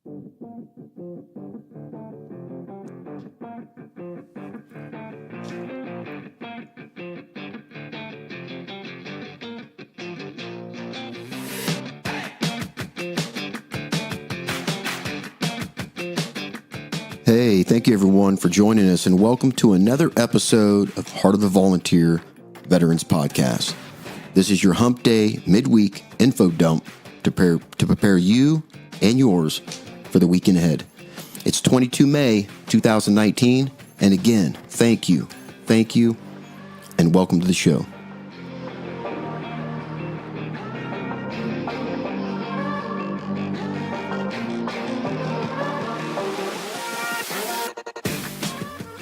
Hey, thank you everyone for joining us, and welcome to another episode of Heart of the Volunteer Veterans Podcast. This is your Hump Day midweek info dump to prepare you and yours for the weekend ahead. It's 22 May 2019, and again, thank you, and welcome to the show.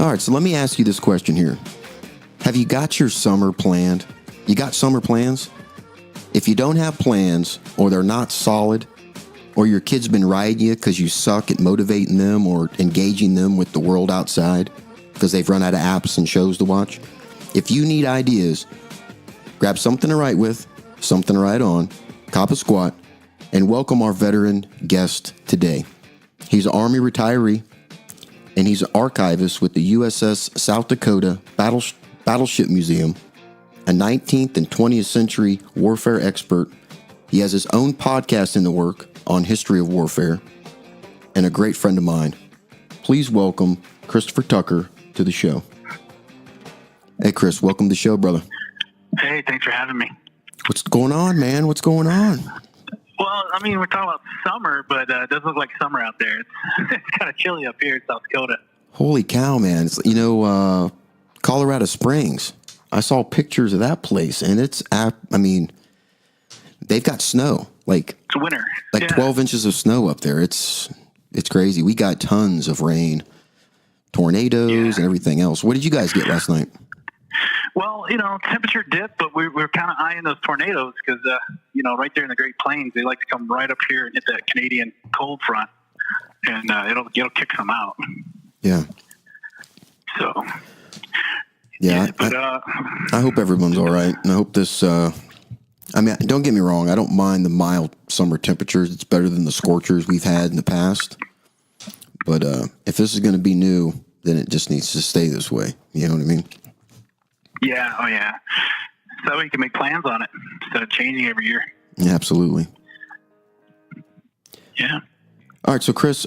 All right, so let me ask you this question here. Have you got your summer planned? You got summer plans? If you don't have plans, or they're not solid, or your kid's been riding you because you suck at motivating them or engaging them with the world outside because they've run out of apps and shows to watch, if you need ideas, grab something to write with, something to write on, cop a squat, and welcome our veteran guest today. He's an Army retiree, and he's an archivist with the USS South Dakota Battleship Museum, a 19th and 20th century warfare expert. He has his own podcast in the work on history of warfare, and a great friend of mine. Please welcome Christopher Tucker to the show. Hey, Chris, welcome to the show, brother. Hey, thanks for having me. What's going on, man? What's going on? Well, I mean, we're talking about summer, but it does look like summer out there. It's kind of chilly up here in South Dakota. Holy cow, man. It's, Colorado Springs. I saw pictures of that place, and they've got snow. It's winter. 12 inches of snow up there. It's crazy. We got tons of rain, tornadoes, and everything else. What did you guys get last night? Well, temperature dipped, but we're kind of eyeing those tornadoes because, right there in the Great Plains, they like to come right up here and hit that Canadian cold front, and it'll kick them out. Yeah. So. Yeah, I hope everyone's all right, and I hope this. Don't get me wrong. I don't mind the mild summer temperatures. It's better than the scorchers we've had in the past. But if this is going to be new, then it just needs to stay this way. You know what I mean? Yeah. Oh, yeah. So you can make plans on it instead of changing every year. Yeah, absolutely. Yeah. All right. So, Chris,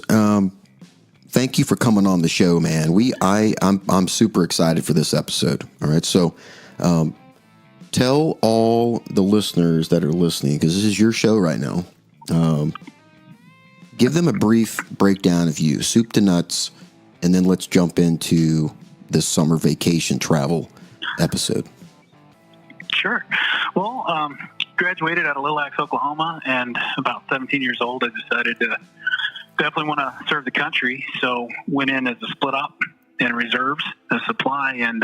thank you for coming on the show, man. I'm super excited for this episode. All right. So, tell all the listeners that are listening, because this is your show right now. Give them a brief breakdown of you, soup to nuts, and then let's jump into this summer vacation travel episode. Sure. Well, graduated out of Little Axe, Oklahoma, and about 17 years old, I decided to definitely want to serve the country. So went in as a split op in reserves, a supply, and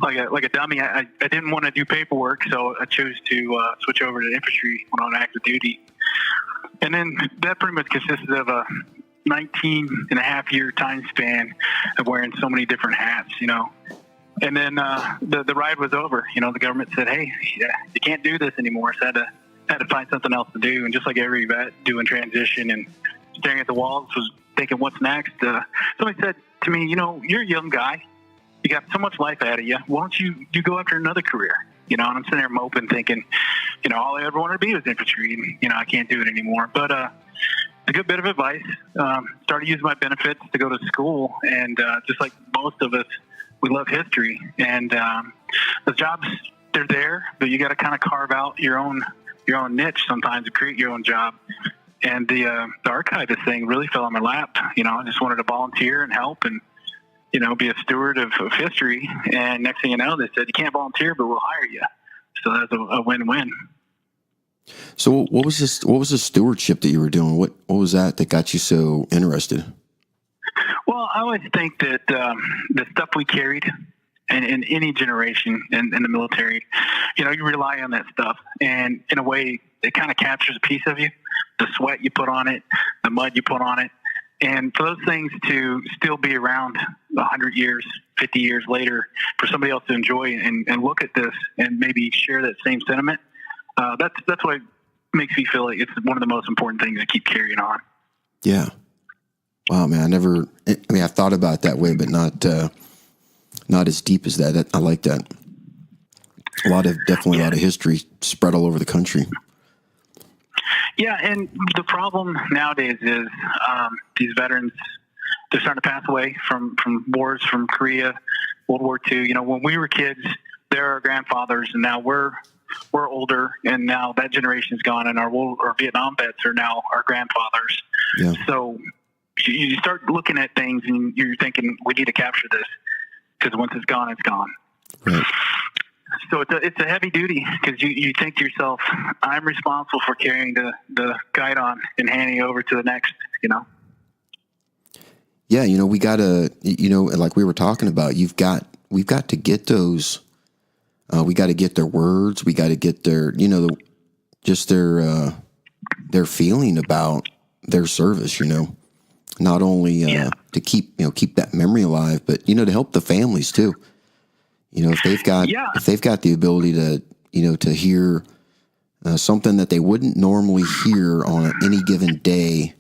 like a dummy, I didn't want to do paperwork, so I chose to switch over to infantry when on active duty. And then that pretty much consisted of a 19 and a half year time span of wearing so many different hats, And then the ride was over. The government said, "Hey, you can't do this anymore." So I had to find something else to do. And just like every vet doing transition and staring at the walls, was thinking, "What's next?" Somebody said to me, "You're a young guy. You got so much life ahead of you. Why don't you go after another career?" And I'm sitting there moping, thinking, all I ever wanted to be was infantry, and I can't do it anymore. But a good bit of advice. Started using my benefits to go to school, and just like most of us, we love history, and the jobs, they're there, but you got to kind of carve out your own niche sometimes to create your own job. And the archivist thing really fell on my lap. I just wanted to volunteer and help and, be a steward of history. And next thing you know, they said, "You can't volunteer, but we'll hire you." So that's a win-win. So what was this? What was the stewardship that you were doing? What was that got you so interested? Well, I always think that the stuff we carried in any generation in the military, you rely on that stuff. And in a way, it kind of captures a piece of you, the sweat you put on it, the mud you put on it. And for those things to still be around 100 years, 50 years later, for somebody else to enjoy and look at this and maybe share that same sentiment, that's what makes me feel like it's one of the most important things to keep carrying on. Yeah. Wow, man. I thought about it that way, but not as deep as that. I like that. Definitely a lot of history spread all over the country. Yeah, and the problem nowadays is these veterans, they're starting to pass away from wars, from Korea, World War II. You know, when we were kids, they're our grandfathers, and now we're older, and now that generation's gone, and our Vietnam vets are now our grandfathers. Yeah. So you start looking at things, and you're thinking, we need to capture this, because once it's gone, it's gone. Right. So it's a heavy duty, because you think to yourself, I'm responsible for carrying the guidon and handing it over to the next, you know. Yeah, you know, we gotta, you know, like we were talking about, we've got to get those. We got to get their words. We got to get their, you know, just their feeling about their service. You know, not only to keep that memory alive, but you know, to help the families too. You know, if they've got the ability to, you know, to hear something that they wouldn't normally hear on any given day,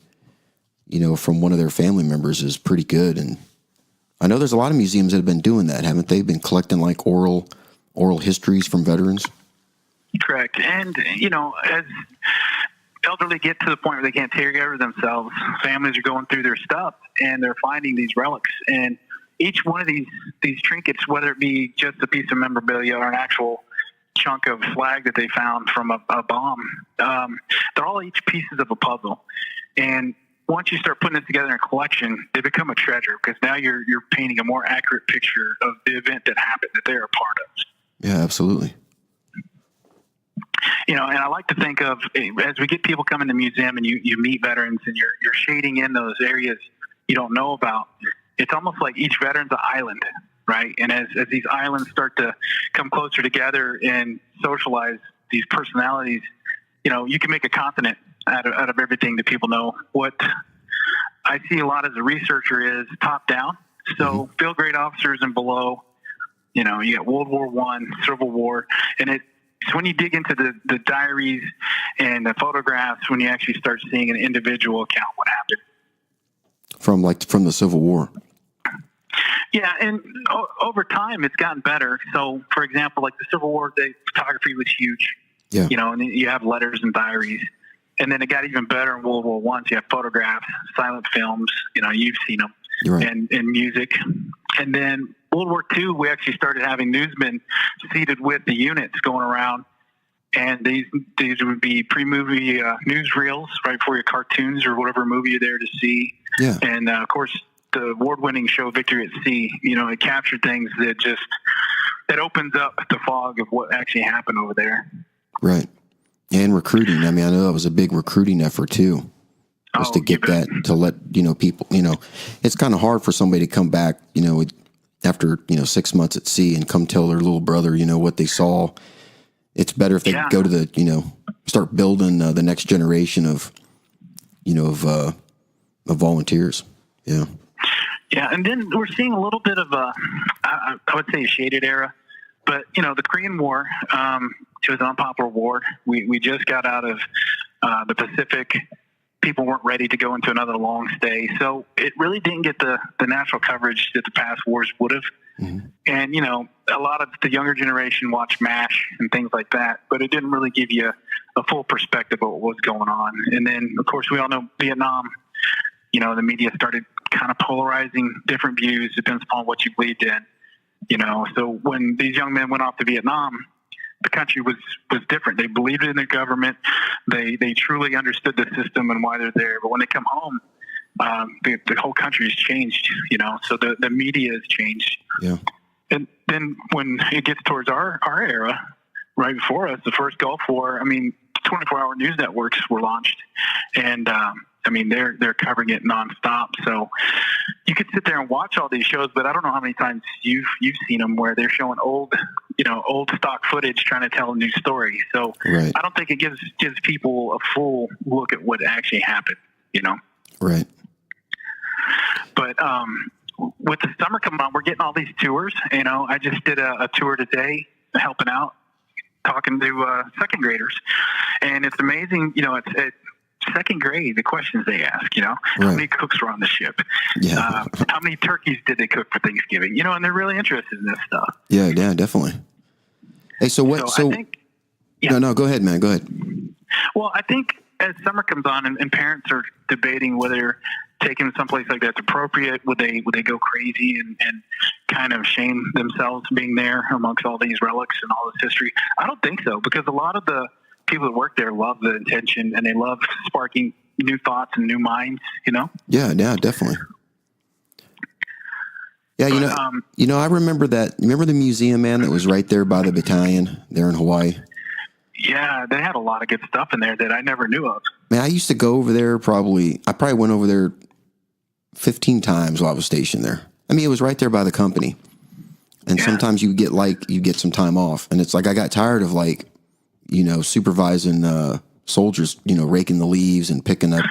you know, from one of their family members is pretty good. And I know there's a lot of museums that have been doing that, haven't they? Been collecting like oral histories from veterans. Correct. And, you know, as elderly get to the point where they can't take care of themselves, families are going through their stuff and they're finding these relics. And each one of these trinkets, whether it be just a piece of memorabilia or an actual chunk of flag that they found from a bomb, they're all each pieces of a puzzle. And once you start putting it together in a collection, they become a treasure, because now you're painting a more accurate picture of the event that happened, that they're a part of. Yeah, absolutely. You know, and I like to think of, as we get people coming to the museum and you meet veterans and you're shading in those areas you don't know about, it's almost like each veteran's an island, right? And as these islands start to come closer together and socialize these personalities, you know, you can make a continent out of everything that people know. What I see a lot as a researcher is top down. So field grade officers and below, you know, you got World War I, Civil War, and it's when you dig into the diaries and the photographs when you actually start seeing an individual account what happened. From the Civil War. Yeah, and over time it's gotten better. So, for example, like the Civil War, the photography was huge. Yeah. You know, and you have letters and diaries. And then it got even better in World War I. So you have photographs, silent films, you know, you've seen them, right. and music. And then World War II, we actually started having newsmen seated with the units going around. And these would be pre-movie newsreels, right, for your cartoons or whatever movie you're there to see. Yeah. And, of course, the award-winning show Victory at Sea, you know, it captured things that it opens up the fog of what actually happened over there. Right. And recruiting. I mean, I know that was a big recruiting effort too. To get that, to let, you know, people, you know, it's kind of hard for somebody to come back, you know, after, you know, 6 months at sea and come tell their little brother, you know, what they saw. It's better if they go to the, you know, start building the next generation of, you know, of volunteers. Yeah. Yeah. And then we're seeing a little bit of I would say a shaded era, but, you know, the Korean War, it was an unpopular war. We just got out of the Pacific. People weren't ready to go into another long stay. So it really didn't get the national coverage that the past wars would have. Mm-hmm. And, you know, a lot of the younger generation watched MASH and things like that, but it didn't really give you a full perspective of what was going on. And then, of course, we all know Vietnam, you know, the media started kind of polarizing different views, depends upon what you believed in, you know. So when these young men went off to Vietnam, the country was different. They believed in the government. They truly understood the system and why they're there. But when they come home, the whole country has changed, you know, so the media has changed. Yeah. And then when it gets towards our era, right before us, the first Gulf War, I mean, 24-hour news networks were launched. And, I mean, they're covering it nonstop. So you could sit there and watch all these shows, but I don't know how many times you've seen them where they're showing old stock footage trying to tell a new story. So right. I don't think it gives people a full look at what actually happened, you know? Right. But with the summer coming on, we're getting all these tours. You know, I just did a tour today, helping out, talking to second graders, and it's amazing. You know, second grade, the questions they ask, how many cooks were on the ship? Yeah. How many turkeys did they cook for Thanksgiving? And they're really interested in this stuff. Yeah, definitely. Hey, so what? So I think, No, go ahead, man. Go ahead. Well, I think as summer comes on and parents are debating whether taking them someplace like that's appropriate, would they go crazy and kind of shame themselves being there amongst all these relics and all this history? I don't think so, because a lot of the people that work there love the intention and they love sparking new thoughts and new minds, Yeah, definitely. Yeah, but, I remember that. Remember the museum, man, that was right there by the battalion there in Hawaii? Yeah, they had a lot of good stuff in there that I never knew of. Man, I used to go over there I probably went over there 15 times while I was stationed there. I mean, it was right there by the company. And sometimes you get some time off. And it's like I got tired of supervising soldiers, raking the leaves and picking up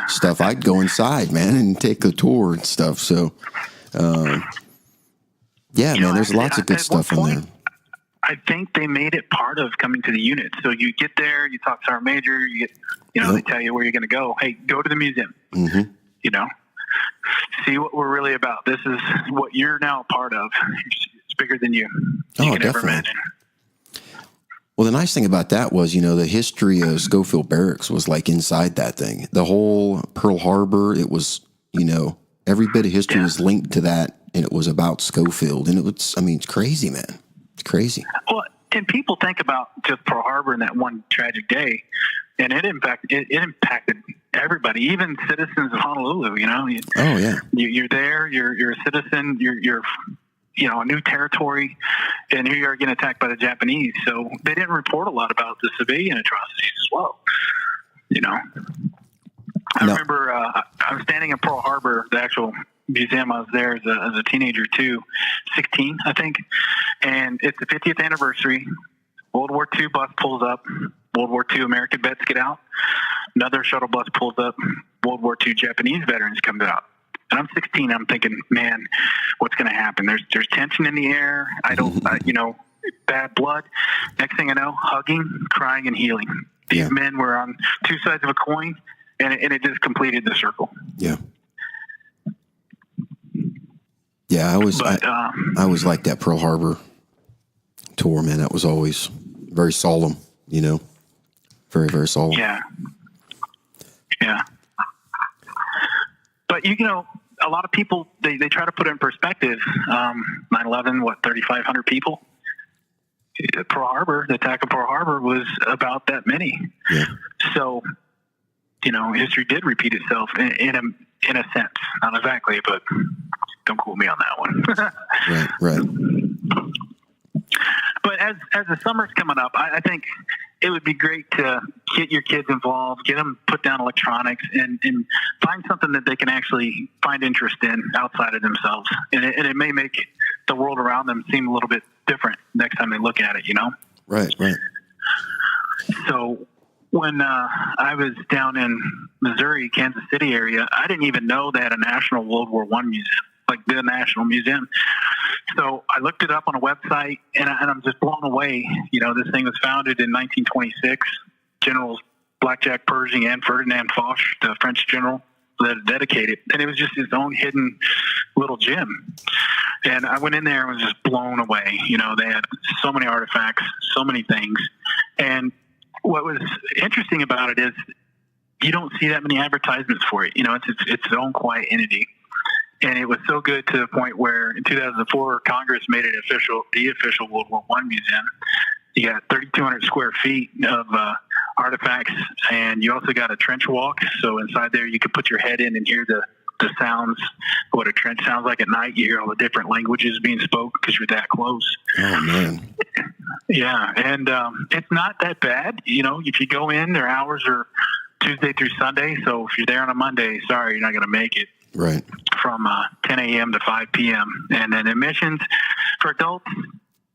stuff. I'd go inside, man, and take a tour and stuff. So, man, there's lots of good stuff in there. I think they made it part of coming to the unit. So you get there, you talk to our major, they tell you where you're going to go. Hey, go to the museum. Mm-hmm. See what we're really about. This is what you're now a part of. It's bigger than you. You can definitely. Ever imagine. Well, the nice thing about that was, the history of Schofield Barracks was like inside that thing. The whole Pearl Harbor, it was, every bit of history was linked to that, and it was about Schofield. And it's crazy, man. It's crazy. Well, and people think about just Pearl Harbor and that one tragic day, and it impacted everybody, even citizens of Honolulu. Oh yeah. You're there. You're a citizen. You're a new territory, and here you are getting attacked by the Japanese. So they didn't report a lot about the civilian atrocities as well. I remember I was standing in Pearl Harbor, the actual museum. I was there as a teenager too, 16, I think. And it's the 50th anniversary. World War II bus pulls up. World War II American vets get out. Another shuttle bus pulls up. World War II Japanese veterans come out. And I'm 16. I'm thinking, man, what's going to happen? There's tension in the air. Bad blood. Next thing I know, hugging, crying, and healing. These men were on two sides of a coin, and it just completed the circle. Yeah. Yeah, I was like that Pearl Harbor tour, man. That was always very solemn, very, very solemn. Yeah. Yeah. But, a lot of people, they try to put it in perspective. 9/11, 3,500 people? Pearl Harbor, the attack of Pearl Harbor was about that many. Yeah. So, history did repeat itself in a sense. Not exactly, but don't quote me on that one. Right. But as the summer's coming up, I think it would be great to get your kids involved, get them put down electronics, and find something that they can actually find interest in outside of themselves. And it may make the world around them seem a little bit different next time they look at it, Right. So when I was down in Missouri, Kansas City area, I didn't even know they had a National World War I museum, like the National Museum. So I looked it up on a website, and I'm just blown away. This thing was founded in 1926. Generals Blackjack Pershing and Ferdinand Foch, the French general, that dedicated, and it was just his own hidden little gem. And I went in there and was just blown away. They had so many artifacts, so many things. And what was interesting about it is you don't see that many advertisements for it. It's its own quiet entity. And it was so good to the point where in 2004, Congress made it the official World War I museum. You got 3,200 square feet of artifacts, and you also got a trench walk. So inside there, you could put your head in and hear the sounds, what a trench sounds like at night. You hear all the different languages being spoke because you're that close. Oh, man. Yeah, and it's not that bad. If you go in, their hours are Tuesday through Sunday. So if you're there on a Monday, sorry, you're not going to make it. Right. From 10 a.m. to 5 p.m. And then admissions for adults,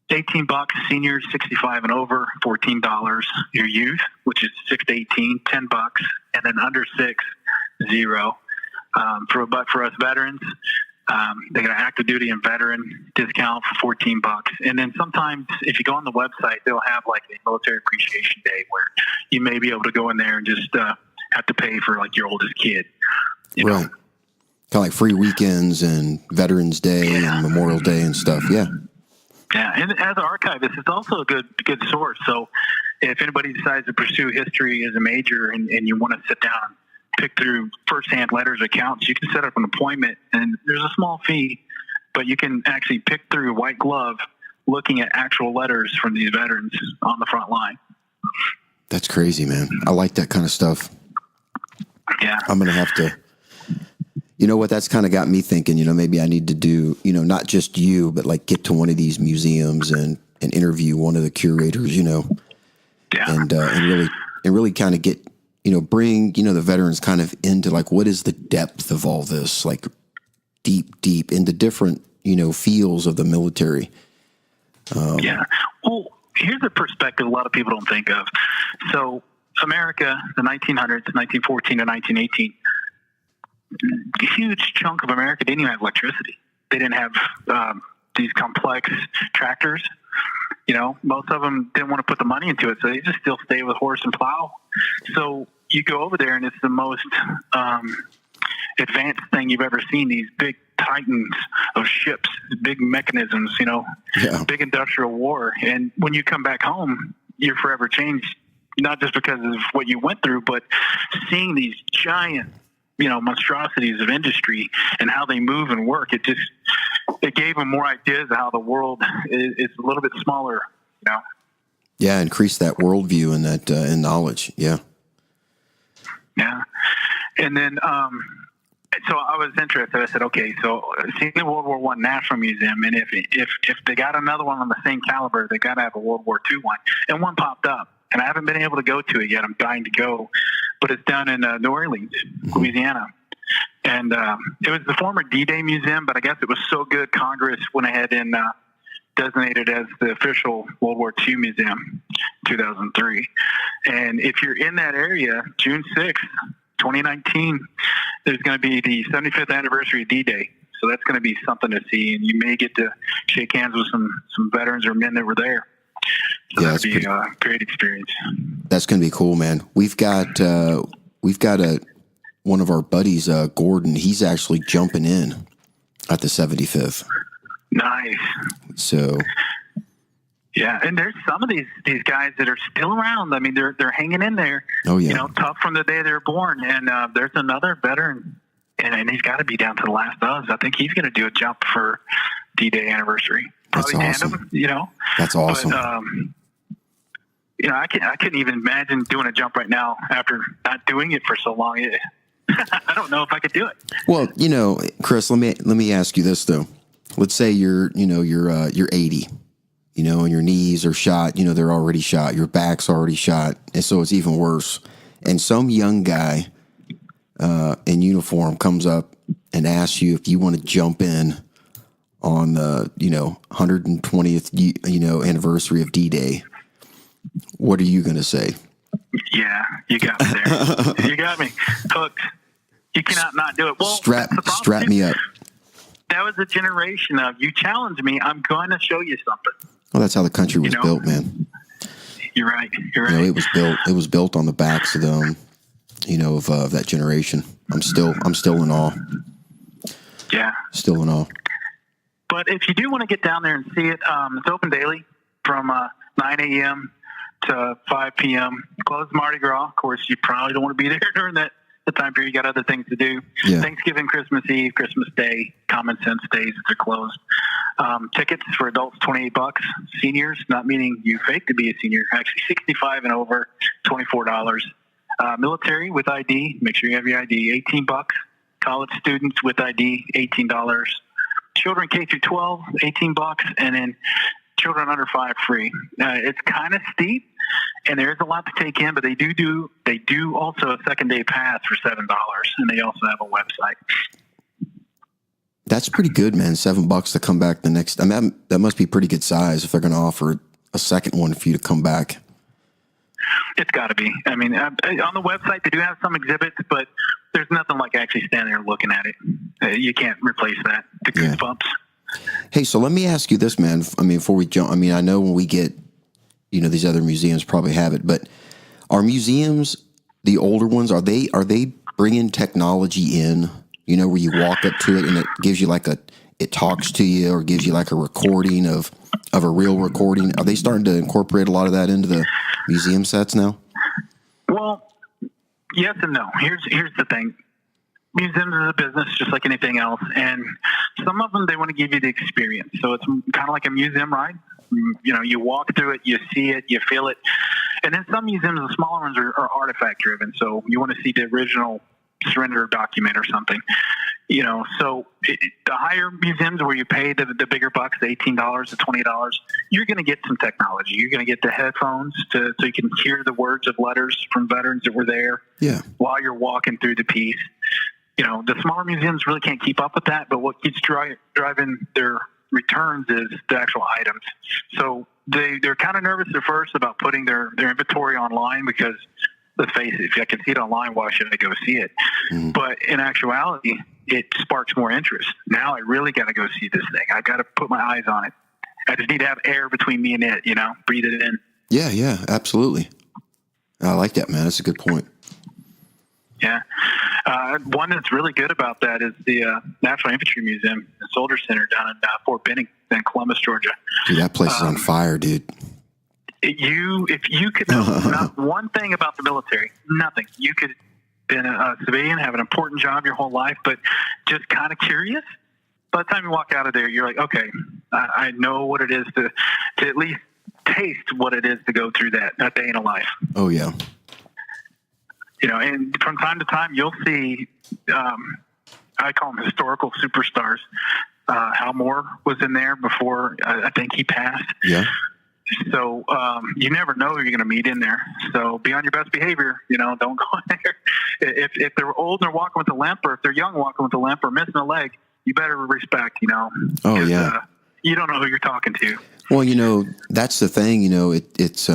$18, seniors 65 and over, $14. Your youth, which is 6 to 18, $10, and then under 6, $0. But for us veterans, they got an active duty and veteran discount for $14. And then sometimes if you go on the website, they'll have like a military appreciation day where you may be able to go in there and just have to pay for like your oldest kid. You Right. know? Kind of like free weekends and Veterans Day and Memorial Day and stuff. Yeah. Yeah, and as an archivist, it's also a good source. So if anybody decides to pursue history as a major and you want to sit down and pick through firsthand letters, accounts, you can set up an appointment, and there's a small fee, but you can actually pick through white glove looking at actual letters from these veterans on the front line. That's crazy, man. I like that kind of stuff. Yeah. I'm going to have to, you know what, that's kind of got me thinking, maybe I need to do, not just you, but like get to one of these museums and interview one of the curators, and really kind of get, bring, the veterans kind of into like, what is the depth of all this, like deep into different, fields of the military. Yeah. Well, here's a perspective a lot of people don't think of. So America, the 1900s, 1914 to 1918, a huge chunk of America didn't even have electricity. They didn't have these complex tractors. Most of them didn't want to put the money into it, so they just still stay with horse and plow. So you go over there, and it's the most advanced thing you've ever seen. These big titans of ships, big mechanisms, big industrial war. And when you come back home, you're forever changed, not just because of what you went through, but seeing these giant monstrosities of industry and how they move and work. It gave them more ideas of how the world is a little bit smaller, Yeah, increase that worldview and that and knowledge. Yeah. Yeah. And then, so I was interested. I said, okay, so seeing the World War I National Museum, and if they got another one on the same caliber, they got to have a World War II one. And one popped up, and I haven't been able to go to it yet. I'm dying to go, but it's down in New Orleans, Louisiana. And it was the former D-Day Museum, but I guess it was so good Congress went ahead and designated as the official World War II Museum, 2003. And if you're in that area, June 6th, 2019, there's going to be the 75th anniversary of D-Day. So that's going to be something to see, and you may get to shake hands with some veterans or men that were there. So Yeah, that'd be a great experience. That's going to be cool, man. We've got one of our buddies, Gordon. He's actually jumping in at the 75th. Nice. So. Yeah, and there's some of these guys that are still around. I mean, they're hanging in there. Oh yeah. Tough from the day they were born. And there's another veteran, and he's got to be down to the last dozen. I think he's going to do a jump for D-Day anniversary. Probably That's awesome. Tandem, That's awesome. But, I couldn't even imagine doing a jump right now after not doing it for so long. I don't know if I could do it. Well, Chris, let me ask you this though. Let's say you're 80. And your knees are shot, they're already shot, your back's already shot, and so it's even worse. And some young guy in uniform comes up and asks you if you want to jump in on the, 120th, anniversary of D-Day. What are you going to say? Yeah, you got me there. You got me hooked. You cannot not do it. Well, strap me up. That was a generation of, you challenge me, I'm going to show you something. Well, that's how the country was built, man. You're right. It was built on the backs of them, of that generation. I'm still in awe. Yeah. Still in awe. But if you do want to get down there and see it, it's open daily from 9 a.m. to 5 p.m. Closed Mardi Gras. Of course, you probably don't want to be there during the time period. You got other things to do. Yeah. Thanksgiving, Christmas Eve, Christmas Day, Common Sense days that are closed. Tickets for adults, $28. Seniors, not meaning you fake to be a senior, actually 65 and over, $24. Military with ID, make sure you have your ID, $18. College students with ID, $18. Children K through 12, $18, and then children under 5 free. It's kind of steep, and there is a lot to take in, but they do also a second day pass for $7, and they also have a website. That's pretty good, man. $7 to come back the next. I mean, that must be pretty good size if they're going to offer a second one for you to come back. It's got to be. I mean, on the website they do have some exhibits, but there's nothing like actually standing there looking at it. You can't replace that. The goosebumps. Hey, so let me ask you this, man. I mean, before we jump, I mean, I know when we get, these other museums probably have it, but are museums the older ones, are they bringing technology in? You know, where you walk up to it and it gives you it talks to you or gives you like a recording of a real recording. Are they starting to incorporate a lot of that into the museum sets now? Well, yes and no. Here's the thing. Museums is a business just like anything else, and some of them, they want to give you the experience. So it's kind of like a museum ride. You know, you walk through it, you see it, you feel it. And then some museums, the smaller ones, are artifact driven. So you want to see the original surrender document or something. You know, so the higher museums where you pay the bigger bucks, the $18 to $20, you're going to get some technology. You're going to get the headphones so you can hear the words of letters from veterans that were there while you're walking through the piece. You know, the smaller museums really can't keep up with that, but what keeps driving their returns is the actual items. So they're kind of nervous at first about putting their inventory online because, let's face it, if I can see it online, why should I go see it? Mm-hmm. But in actuality, it sparks more interest. Now I really got to go see this thing. I got to put my eyes on it. I just need to have air between me and it, you know, breathe it in. Yeah, absolutely. I like that, man. That's a good point. Yeah. One that's really good about that is the National Infantry Museum, the Soldier Center down in Fort Benning in Columbus, Georgia. Dude, that place is on fire, dude. If you could know not one thing about the military, nothing. You could have been a civilian, have an important job your whole life, but just kind of curious. By the time you walk out of there, you're like, okay, I know what it is to at least taste what it is to go through that day in a life. Oh, yeah. You know, and from time to time, you'll see, I call them historical superstars. Hal Moore was in there before I think he passed. Yeah. So you never know who you're going to meet in there. So be on your best behavior. You know, don't go in there. If they're old and they're walking with a limp, or if they're young walking with a limp or missing a leg, you better respect, you know. Oh, yeah. You don't know who you're talking to. Well, you know, that's the thing. You know, it's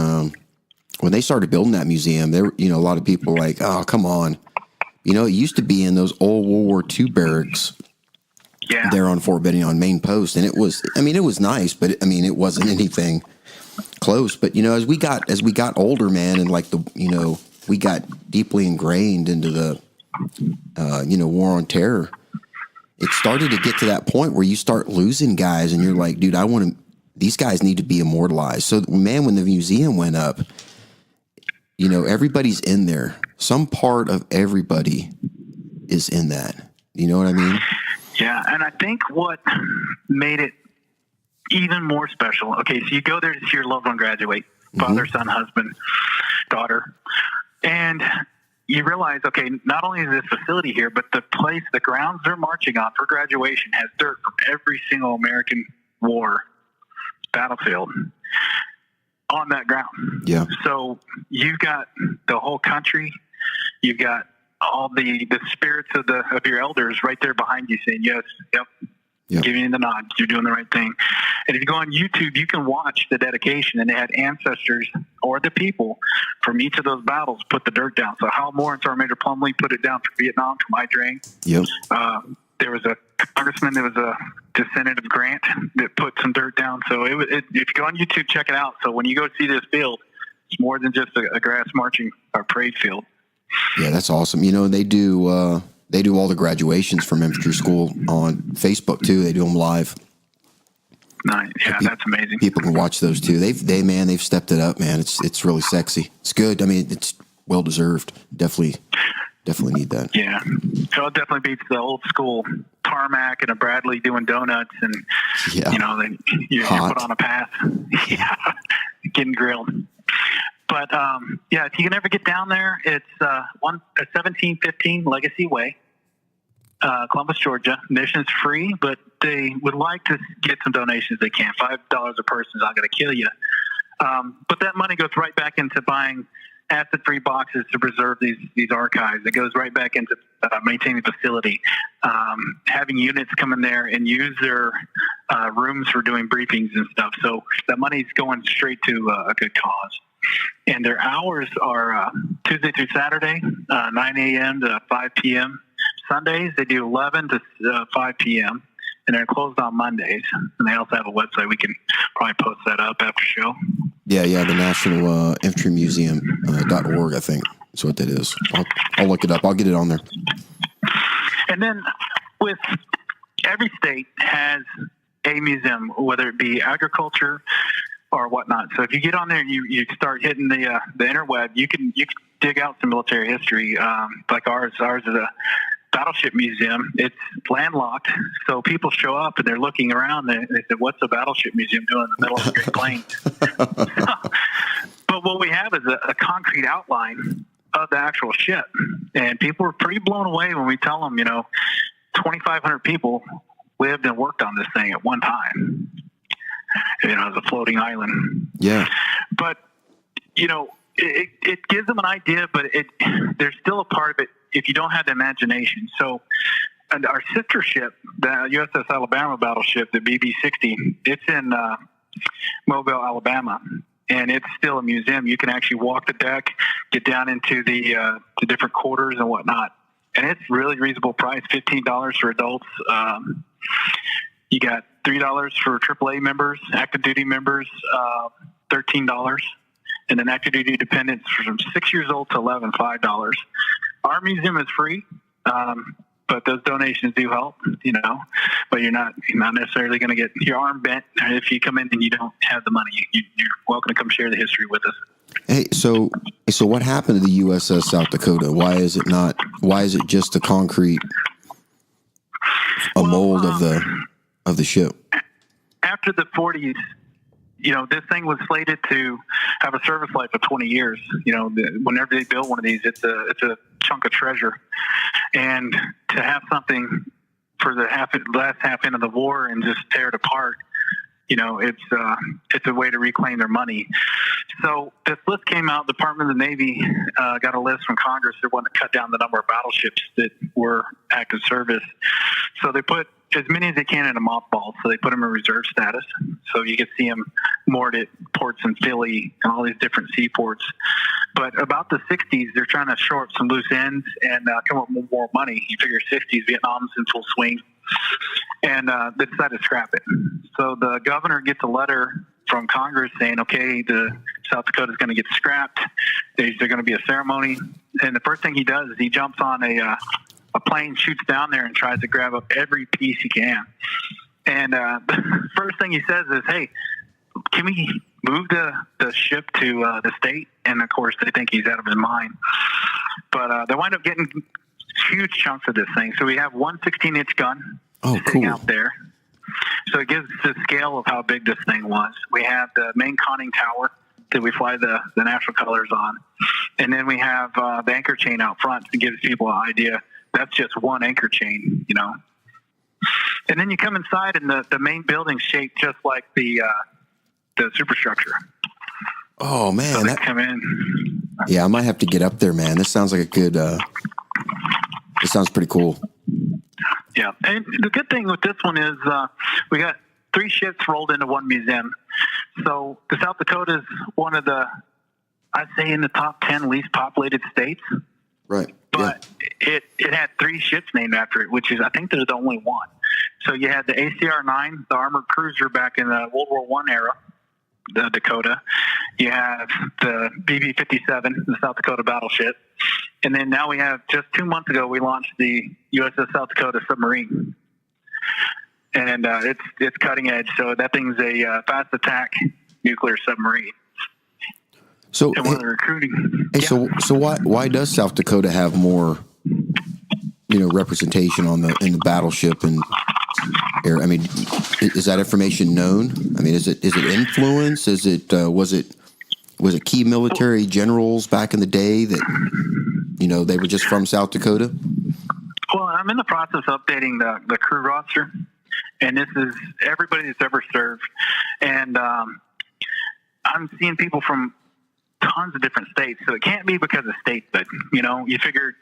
when they started building that museum, there, you know, a lot of people were like, oh, come on. You know, it used to be in those old World War II barracks. Yeah. There on Fort Benning on Main Post. And it was nice, but it wasn't anything close. But, you know, as we got older, man, and like we got deeply ingrained into the, war on terror, it started to get to that point where you start losing guys and you're like, dude, these guys need to be immortalized. So, man, when the museum went up, you know, everybody's in there. Some part of everybody is in that. You know what I mean? Yeah, and I think what made it even more special, okay, so you go there to see your loved one graduate, father, son, husband, daughter, and you realize, okay, not only is this facility here, but the grounds they're marching on for graduation has dirt from every single American war battlefield on that ground. Yeah. So you've got the whole country, you've got all the spirits of your elders right there behind you saying, yes, yep, giving you the nod, you're doing the right thing. And if you go on YouTube, you can watch the dedication, and they had ancestors or the people from each of those battles put the dirt down. So Hal Moore and Sergeant Major Plumley put it down for Vietnam, for my drain. Yep. There was a congressman that was a descendant of Grant that put some dirt down. So if you go on YouTube, check it out. So when you go see this field, it's more than just a grass marching or parade field. Yeah, that's awesome. You know, they do all the graduations from infantry school on Facebook too. They do them live. Nice. Yeah, that's amazing. People can watch those too. They've stepped it up, man. It's really sexy. It's good. I mean, it's well deserved. Definitely need that. Yeah. So it definitely beats the old school tarmac and a Bradley doing donuts and, you know, you're put on a path. Yeah. Getting grilled. But, if you can ever get down there, it's 1715 Legacy Way, Columbus, Georgia. Admission's free, but they would like to get some donations they can. $5 a person is not going to kill you. But that money goes right back into buying acid-free boxes to preserve these archives. It goes right back into maintaining the facility, having units come in there and use their rooms for doing briefings and stuff. So that money's going straight to a good cause. And their hours are Tuesday through Saturday, 9 a.m. to 5 p.m. Sundays, they do 11 to 5 p.m. And they're closed on Mondays. And they also have a website. We can probably post that up after show. Yeah, the National Infantry Museum.org, I think. That's what that is. I'll look it up. I'll get it on there. And then with every state has a museum, whether it be agriculture or whatnot. So if you get on there and you start hitting the interweb, you can dig out some military history. Like ours is a Battleship museum. It's landlocked, so people show up and they're looking around and they said, "What's a Battleship museum doing in the middle of the Great Plains?" But what we have is a concrete outline of the actual ship, and people are pretty blown away when we tell them, 2,500 people lived and worked on this thing at one time. As a floating island. Yeah. But it gives them an idea, but there's still a part of it if you don't have the imagination. So, and our sister ship, the USS Alabama battleship, the BB-60, it's in Mobile, Alabama, and it's still a museum. You can actually walk the deck, get down into the different quarters and whatnot, and it's really reasonable price, $15 for adults. You got $3 for AAA members, active duty members, $13, and then active duty dependents from 6 years old to 11, $5. Our museum is free, but those donations do help, But you're not necessarily going to get your arm bent if you come in and you don't have the money. You're welcome to come share the history with us. Hey, so what happened to the USS South Dakota? Why is it just a concrete mold of the ship? After the 40s, this thing was slated to have a service life of 20 years. Whenever they build one of these, it's a chunk of treasure. And to have something for the last half end of the war and just tear it apart, it's a way to reclaim their money. So this list came out. The Department of the Navy got a list from Congress. They wanted to cut down the number of battleships that were active service. So they put as many as they can in a mothball. So they put them in reserve status. So you could see them moored at ports in Philly and all these different seaports. But about the 60s, they're trying to shore up some loose ends and come up with more money. You figure 60s, Vietnam's in full swing. And they decided to scrap it. So the governor gets a letter from Congress saying, okay, the South Dakota is going to get scrapped. There's going to be a ceremony. And the first thing he does is he jumps on a plane, shoots down there, and tries to grab up every piece he can. And the first thing he says is, hey, can we move the ship to the state? And, of course, they think he's out of his mind. But they wind up getting huge chunks of this thing. So we have one 16-inch gun sitting out there. So it gives the scale of how big this thing was. We have the main conning tower that we fly the national colors on. And then we have the anchor chain out front to give people an idea. That's just one anchor chain, And then you come inside, and the main building's shaped just like the superstructure. Oh, man. So they come in. Yeah, I might have to get up there, man. This sounds like a good... this sounds pretty cool. Yeah, and the good thing with this one is we got 3 ships rolled into one museum. So the South Dakota is one of the, I'd say, in the top 10 least populated states. Right. But it had 3 ships named after it, which is, I think, they're the only one. So you had the ACR-9, the armored cruiser back in the World War I era, the Dakota. You have the BB-57, the South Dakota battleship. And then now we have, just 2 months ago, we launched the USS South Dakota submarine. And it's cutting edge. So that thing's a fast attack nuclear submarine. So, and one of the recruiting. Hey, so why does South Dakota have more, representation in the battleship and air? I mean, is that information known? I mean, is it influence? Is it was it key military generals back in the day that they were just from South Dakota? Well, I'm in the process of updating the crew roster, and this is everybody that's ever served, and I'm seeing people from tons of different states. So it can't be because of state, but you figure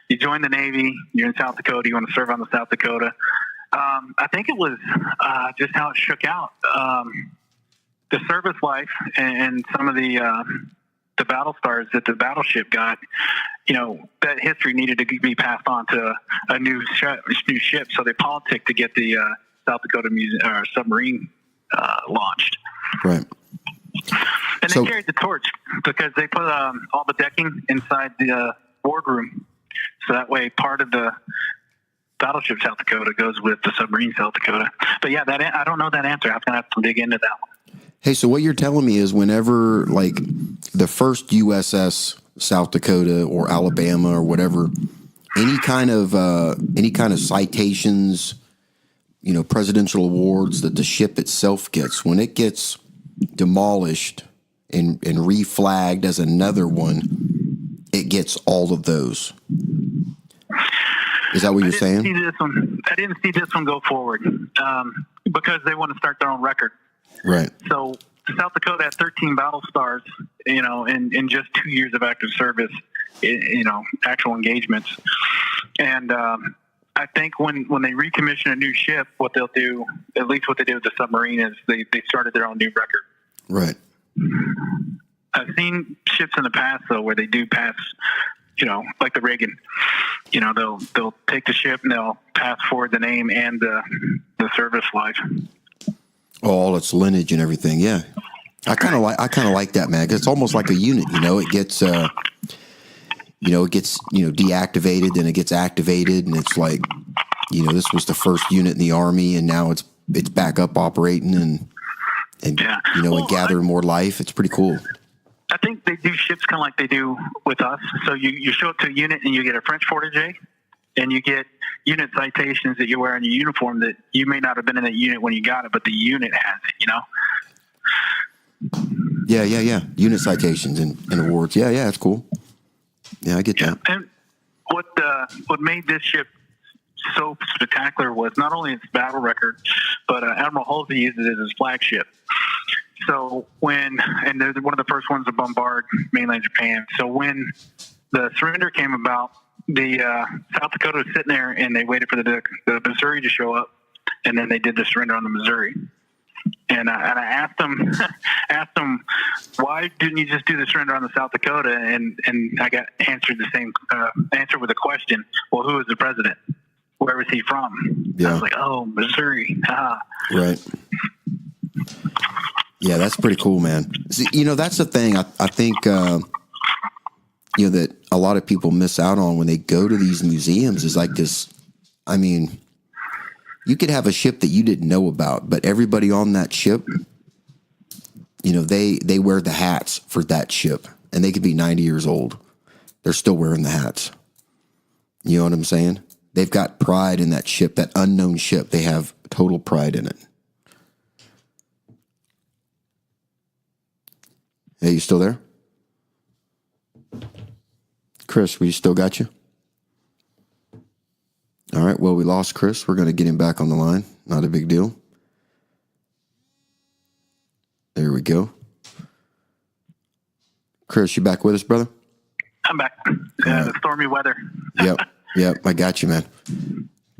you join the Navy, you're in South Dakota, you want to serve on the South Dakota. I think it was just how it shook out. The service life and some of the battle stars that the battleship got, that history needed to be passed on to a new ship. So they politicked to get the South Dakota submarine launched. Right. And they carried the torch because they put all the decking inside the wardroom. So that way part of the Battleship South Dakota goes with the submarine South Dakota. But yeah, I don't know that answer. I'm going to have to dig into that one. Hey, so what you're telling me is whenever like the first USS South Dakota or Alabama or whatever, any kind of citations, presidential awards that the ship itself gets, when it gets demolished and reflagged as another one, it gets all of those. Is that what you're saying? I didn't see this one go forward because they want to start their own record. Right. So South Dakota had 13 battle stars, in just 2 years of active service, actual engagements. And I think when they recommission a new ship, what they'll do, at least what they did with the submarine, is they started their own new record. Right. I've seen ships in the past, though, where they do pass, like the Reagan. They'll take the ship and they'll pass forward the name and the service life. All its lineage and everything. Yeah, I kind of like that, man. 'Cause it's almost like a unit. It gets deactivated, then it gets activated, and it's like, this was the first unit in the Army, and now it's back up operating and gathering more life. It's pretty cool. I think they do ships kind of like they do with us. So you show up to a unit and you get a French Protégé, and you get unit citations that you wear on your uniform that you may not have been in that unit when you got it, but the unit has it, Yeah. Unit citations and awards. Yeah, that's cool. Yeah, I get that. And what made this ship so spectacular was not only its battle record, but Admiral Halsey uses it as his flagship. So and they're one of the first ones to bombard mainland Japan. So when the surrender came about, the South Dakota was sitting there and they waited for the Missouri to show up, and then they did the surrender on the Missouri. And I asked them, why didn't you just do the surrender on the South Dakota? And I got answered the same answer with a question. Well, who was the president? Where was he from? Yeah. I was like, oh, Missouri. Right. Yeah, that's pretty cool, man. See, that's the thing. I think that a lot of people miss out on when they go to these museums is like this. I mean, you could have a ship that you didn't know about, but everybody on that ship, they wear the hats for that ship, and they could be 90 years old. They're still wearing the hats. You know what I'm saying? They've got pride in that ship, that unknown ship. They have total pride in it. Hey, you still there? Chris, we still got you? All right, well, we lost Chris. We're going to get him back on the line. Not a big deal. There we go. Chris, you back with us, brother? I'm back. The stormy weather. Yep, I got you, man.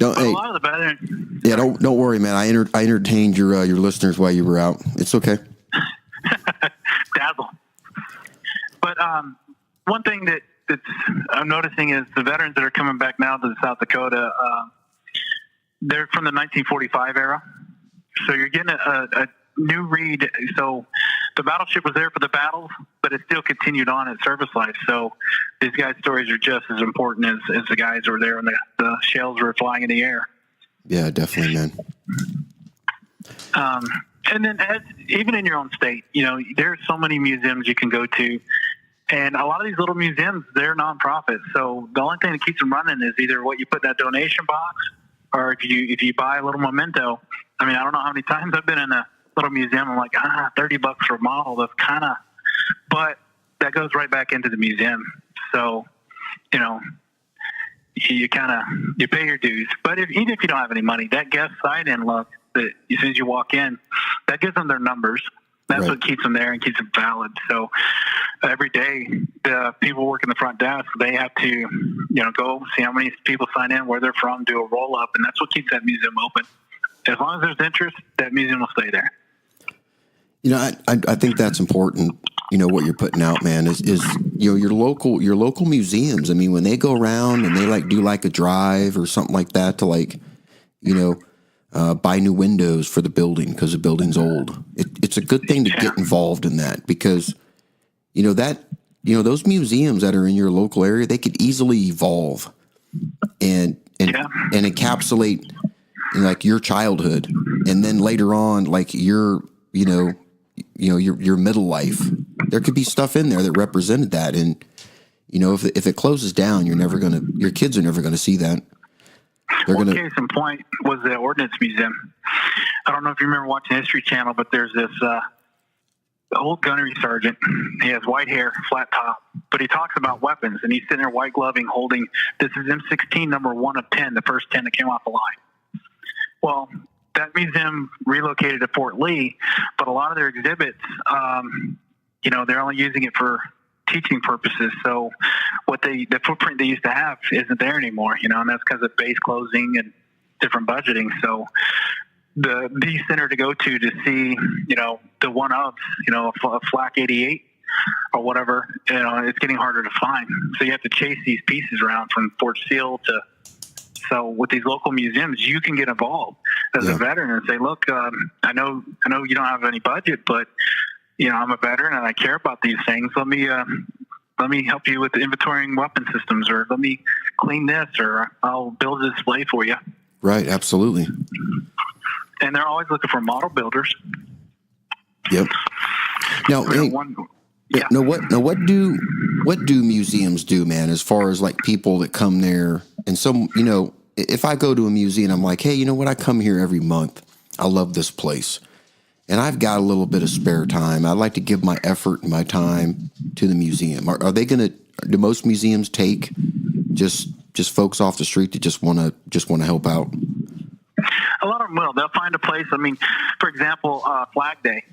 A lot of the veterans. Yeah, don't worry, man. I entertained your listeners while you were out. It's okay. Dazzle. But one thing that I'm noticing is the veterans that are coming back now to South Dakota, they're from the 1945 era. So you're getting a new read. So the Battleship was there for the battles, but it still continued on its service life. So these guys' stories are just as important as the guys who were there when the shells were flying in the air. Yeah, definitely, man. And then even in your own state, there's so many museums you can go to. And a lot of these little museums, they're nonprofit. So the only thing that keeps them running is either what you put in that donation box, or if you buy a little memento. I mean, I don't know how many times I've been in a little museum. I'm like, $30 for a model. That's but that goes right back into the museum. So, you pay your dues. But even if you don't have any money, that guest sign-in look that as soon as you walk in, that gives them their numbers. That's what keeps them there and keeps them valid. So every day, the people working the front desk, they have to, go see how many people sign in, where they're from, do a roll-up, and that's what keeps that museum open. As long as there's interest, that museum will stay there. I think that's important. What you're putting out, man, is your local museums. I mean, when they go around and they do a drive or something like that to buy new windows for the building because the building's old. It's a good thing to get involved in that because, those museums that are in your local area, they could easily evolve and encapsulate like your childhood, and then later on, like your middle life. There could be stuff in there that represented that, and if it closes down, your kids are never gonna see that. Case in point was the Ordnance Museum. I don't know if you remember watching History Channel, but there's this old gunnery sergeant. He has white hair, flat top, but he talks about weapons, and he's sitting there white gloving, holding, this is M16 number 1 of 10, the first 10 that came off the line. Well, that museum relocated to Fort Lee, but a lot of their exhibits, they're only using it for teaching purposes. So the footprint they used to have isn't there anymore, and that's because of base closing and different budgeting. So the center to go to see, the one of, a Flak 88 or whatever, it's getting harder to find. So you have to chase these pieces around from Fort Steele to. So with these local museums, you can get involved as a veteran and say, look, I know you don't have any budget, but I'm a veteran and I care about these things. Let me help you with the inventorying weapon systems, or let me clean this, or I'll build a display for you. Right. Absolutely. And they're always looking for model builders. Yep. Now, what do museums do, man, as far as like people that come there? And some, if I go to a museum, I'm like, hey, you know what? I come here every month. I love this place. And I've got a little bit of spare time. I'd like to give my effort and my time to the museum. Do most museums take just folks off the street that just want to help out? A lot of them will. They'll find a place. I mean, for example, Flag Day.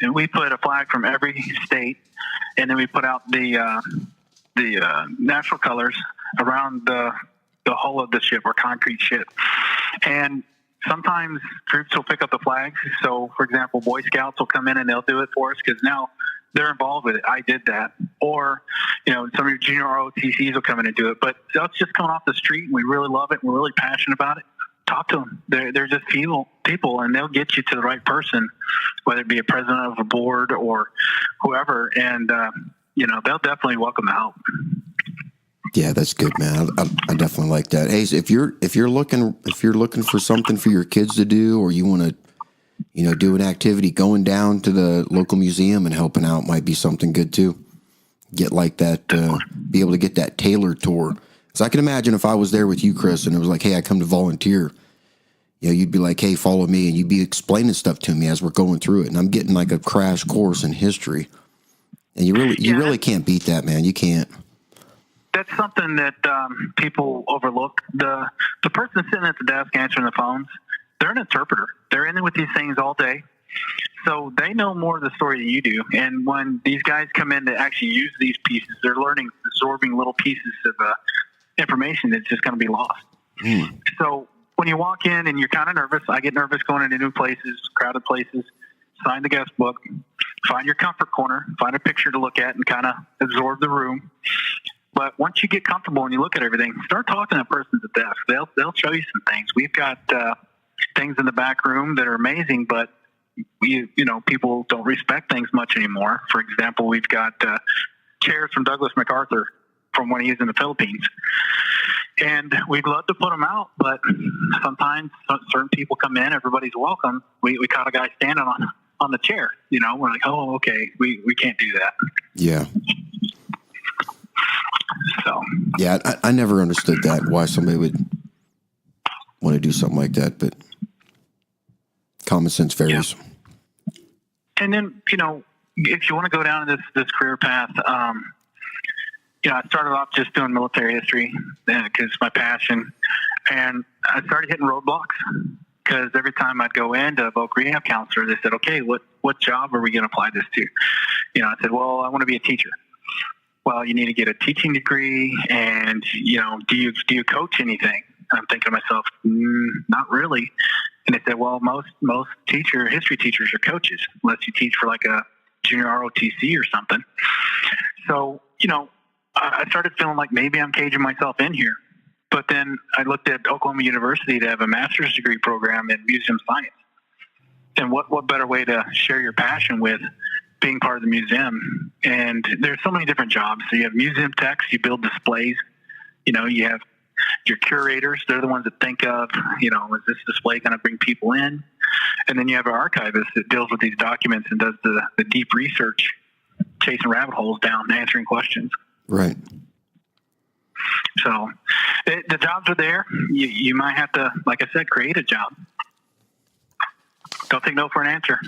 And we put a flag from every state, and then we put out the national colors around the hull of the ship, or concrete ship. And sometimes troops will pick up the flags. So, for example, Boy Scouts will come in and they'll do it for us because now they're involved with it. I did that. Or, some of your junior ROTCs will come in and do it. But that's just coming off the street, and we really love it, and we're really passionate about it. Talk to them. They're just people, and they'll get you to the right person, whether it be a president of a board or whoever. And, they'll definitely welcome the help. Yeah, that's good, man. I definitely like that. Hey, so if you're looking for something for your kids to do, or you want to, do an activity, going down to the local museum and helping out might be something good too. Get like that, be able to get that tailored tour. So I can imagine if I was there with you, Chris, and it was like, hey, I come to volunteer, you'd be like, hey, follow me. And you'd be explaining stuff to me as we're going through it. And I'm getting like a crash course in history. And you really can't beat that, man. You can't. That's something that people overlook. The person sitting at the desk answering the phones, they're an interpreter. They're in there with these things all day. So they know more of the story than you do. And when these guys come in to actually use these pieces, they're absorbing little pieces of information that's just going to be lost. So when you walk in and you're kind of nervous, I get nervous going into new places, crowded places, sign the guest book, find your comfort corner, find a picture to look at and kind of absorb the room. But once you get comfortable and you look at everything, start talking to the person at the desk. They'll show you some things. We've got things in the back room that are amazing, but people don't respect things much anymore. For example, we've got chairs from Douglas MacArthur from when he was in the Philippines. And we'd love to put them out, but sometimes certain people come in, everybody's welcome. We caught a guy standing on the chair, we're like, oh, okay, we can't do that. Yeah. So. Yeah, I never understood that, why somebody would want to do something like that, but common sense varies. Yeah. And then, if you want to go down this career path, I started off just doing military history because it's my passion. And I started hitting roadblocks because every time I'd go in to a voc rehab counselor, they said, okay, what job are we going to apply this to? I said, well, I want to be a teacher. Well, you need to get a teaching degree, and, do you coach anything? I'm thinking to myself, not really. And they said, well, most history teachers are coaches, unless you teach for like a junior ROTC or something. So, I started feeling like maybe I'm caging myself in here. But then I looked at Oklahoma University to have a master's degree program in museum science. And what better way to share your passion with being part of the museum? And there's so many different jobs. So you have museum techs, you build displays. You have your curators. They're the ones that think of, is this display going to bring people in? And then you have an archivist that deals with these documents and does the deep research, chasing rabbit holes down, answering questions. Right. So the jobs are there. You might have to, like I said, create a job. Don't take no for an answer.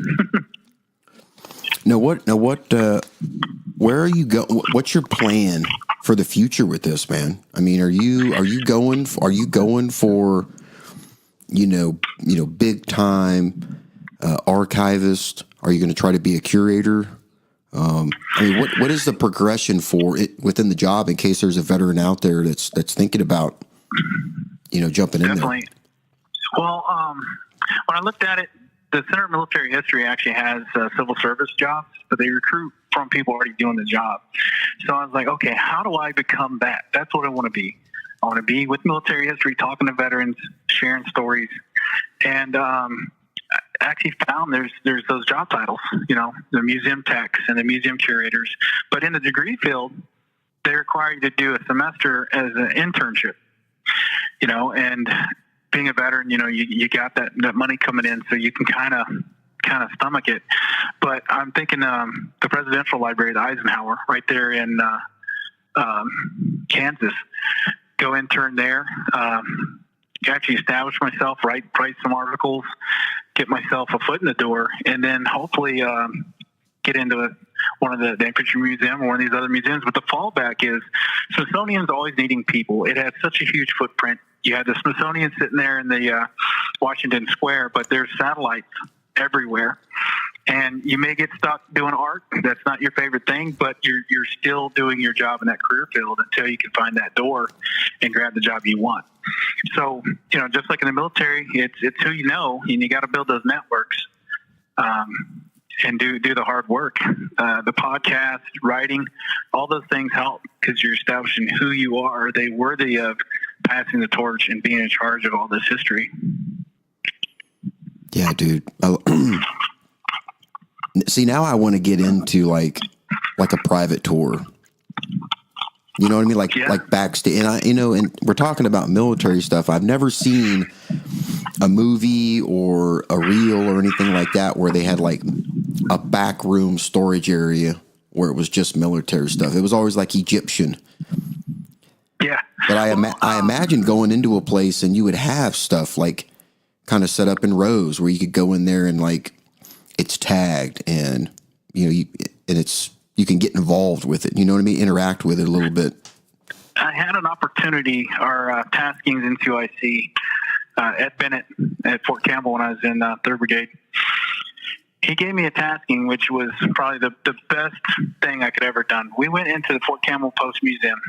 Where are you going? What's your plan for the future with this, man? I mean, are you going for, big time archivist? Are you going to try to be a curator? What is the progression for it within the job in case there's a veteran out there that's thinking about, jumping in there? Definitely. Well, when I looked at it, the Center of Military History actually has civil service jobs, but they recruit from people already doing the job. So I was like, okay, how do I become that? That's what I want to be. I want to be with military history, talking to veterans, sharing stories. And I actually found there's those job titles, the museum techs and the museum curators. But in the degree field, they require you to do a semester as an internship, and being a veteran, you got that money coming in, so you can kind of stomach it. But I'm thinking the Presidential Library, the Eisenhower, right there in Kansas, go intern there, actually establish myself, write some articles, get myself a foot in the door, and then hopefully get into one of the Infantry Museum or one of these other museums. But the fallback is Smithsonian's always needing people. It has such a huge footprint. You have the Smithsonian sitting there in the Washington Square, but there's satellites everywhere. And you may get stuck doing art. That's not your favorite thing, but you're still doing your job in that career field until you can find that door and grab the job you want. So, just like in the military, it's who you know, and you got to build those networks and do the hard work. The podcast, writing, all those things help because you're establishing who you are. Are they worthy of passing the torch and being in charge of all this history? Yeah, dude. See, now I want to get into like a private tour. You know what I mean? Like backstage. And and we're talking about military stuff. I've never seen a movie or a reel or anything like that where they had like a back room storage area where it was just military stuff. It was always like Egyptian. Yeah. But I imagine going into a place and you would have stuff like kind of set up in rows where you could go in there and like it's tagged and you can get involved with it. You know what I mean? Interact with it a little bit. I had an opportunity. Our taskings in 2IC, Ed Bennett at Fort Campbell when I was in 3rd Brigade. He gave me a tasking, which was probably the best thing I could ever done. We went into the Fort Campbell Post Museum,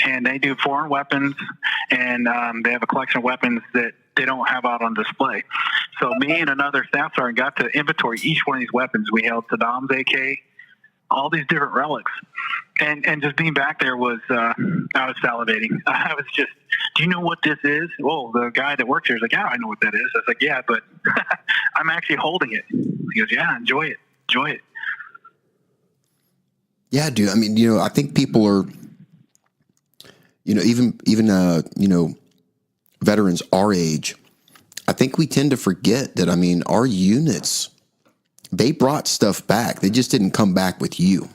and they do foreign weapons, and they have a collection of weapons that they don't have out on display. So me and another staff sergeant got to inventory each one of these weapons. We held Saddam's AK, all these different relics. And just being back there was, I was salivating. I was just, do you know what this is? Oh, the guy that works here is like, yeah, I know what that is. I was like, yeah, but I'm actually holding it. He goes, yeah, enjoy it. Enjoy it. Yeah, dude. I mean, I think people are, even veterans our age, I think we tend to forget that, our units, they brought stuff back. They just didn't come back with you.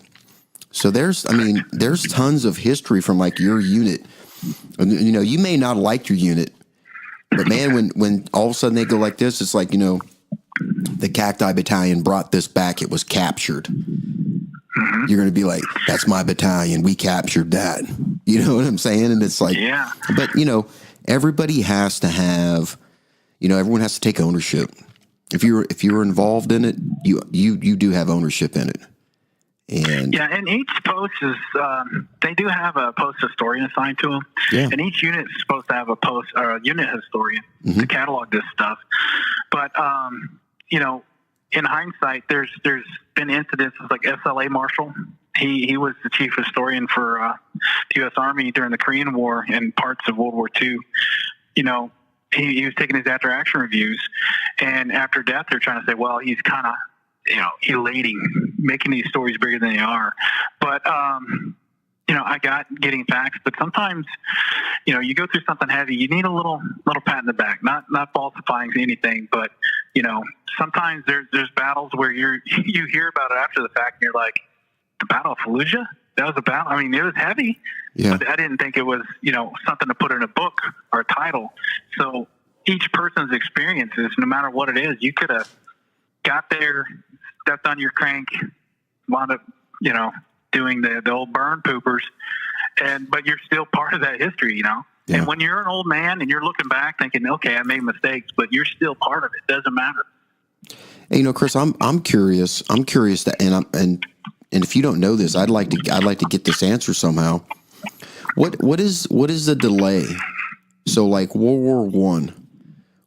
So there's tons of history from like your unit. You may not like your unit, but man, when all of a sudden they go like this, it's like, the Cacti Battalion brought this back. It was captured. Mm-hmm. You're going to be like, that's my battalion. We captured that. You know what I'm saying? And it's like, yeah. But everybody has to have, everyone has to take ownership. If you're involved in it, you do have ownership in it. And each post is they do have a post historian assigned to them. Yeah. And each unit is supposed to have a unit historian to catalog this stuff. But in hindsight, there's been incidences like SLA Marshall He was the chief historian for the U.S. Army during the Korean War and parts of World War II. You know, he was taking his after-action reviews, and after death, they're trying to say, well, he's kind of, elating, making these stories bigger than they are. But, I got getting facts, but sometimes, you go through something heavy, you need a little pat in the back, not falsifying anything, but, sometimes there's battles where you hear about it after the fact, and you're like, the Battle of Fallujah? That was a battle. I mean, it was heavy, but I didn't think it was, something to put in a book or a title. So each person's experiences, no matter what it is, you could have got there, stepped on your crank, wound up, doing the old burn poopers, but you're still part of that history, Yeah. And when you're an old man and you're looking back thinking, okay, I made mistakes, but you're still part of it. It doesn't matter. Hey, Chris, I'm curious. I'm curious that, and if you don't know this, I'd like to get this answer somehow. What is the delay? So like World War I,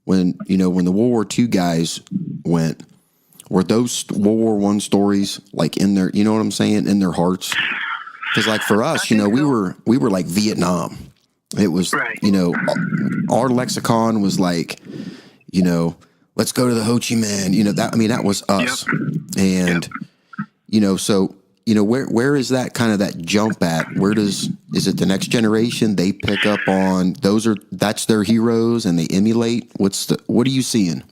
when the World War II guys went, were those World War I stories like in their, you know what I'm saying, in their hearts? Because like for us, we were like Vietnam. It was, right. Our lexicon was like, let's go to the Ho Chi Minh. That was us. Yep. And so where is that kind of that jump at? Is it the next generation? They pick up on that's their heroes and they emulate. What are you seeing?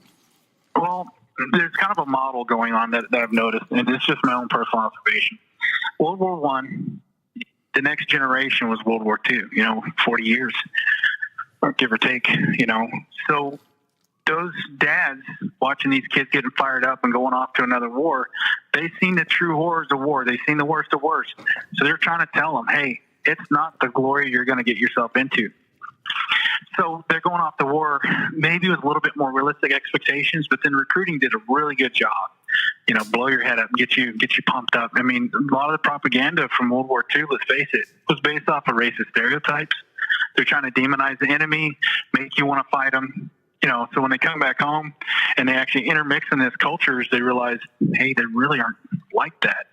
Well, there's kind of a model going on that I've noticed, and it's just my own personal observation. World War I, the next generation was World War II, 40 years, or give or take, So those dads watching these kids getting fired up and going off to another war, they've seen the true horrors of war. They've seen the worst of worst. So they're trying to tell them, hey, it's not the glory you're going to get yourself into. So they're going off to war maybe with a little bit more realistic expectations, but then recruiting did a really good job. Blow your head up, get you pumped up. I mean, a lot of the propaganda from World War II, let's face it, was based off of racist stereotypes. They're trying to demonize the enemy, make you want to fight them. So when they come back home and they actually intermix in these cultures, they realize, hey, they really aren't like that.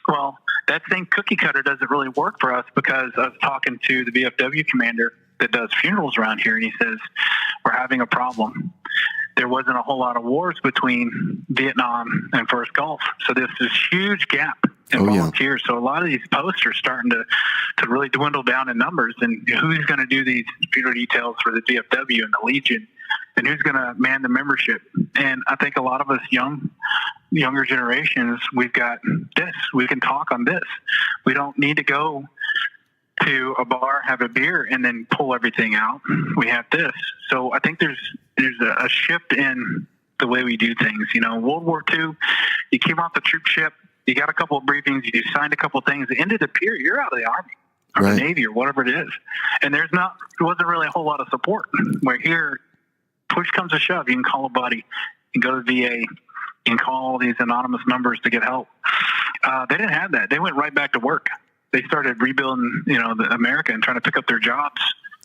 Well, that same cookie cutter doesn't really work for us, because I was talking to the VFW commander that does funerals around here, and he says, we're having a problem. There wasn't a whole lot of wars between Vietnam and First Gulf. So there's this huge gap in volunteers. So a lot of these posts are starting to really dwindle down in numbers. And who's going to do these funeral details for the VFW and the Legion? And who's going to man the membership? And I think a lot of us younger generations, we've got this. We can talk on this. We don't need to go to a bar, have a beer, and then pull everything out. We have this. So I think there's a shift in the way we do things. World War II, you came off the troop ship, you got a couple of briefings, you signed a couple of things. At the end of the period, you're out of the Army or the Navy or whatever it is. And there wasn't really a whole lot of support. Where here, push comes to shove, you can call a buddy, you can go to VA, you can call these anonymous numbers to get help. They didn't have that. They went right back to work. They started rebuilding, America and trying to pick up their jobs.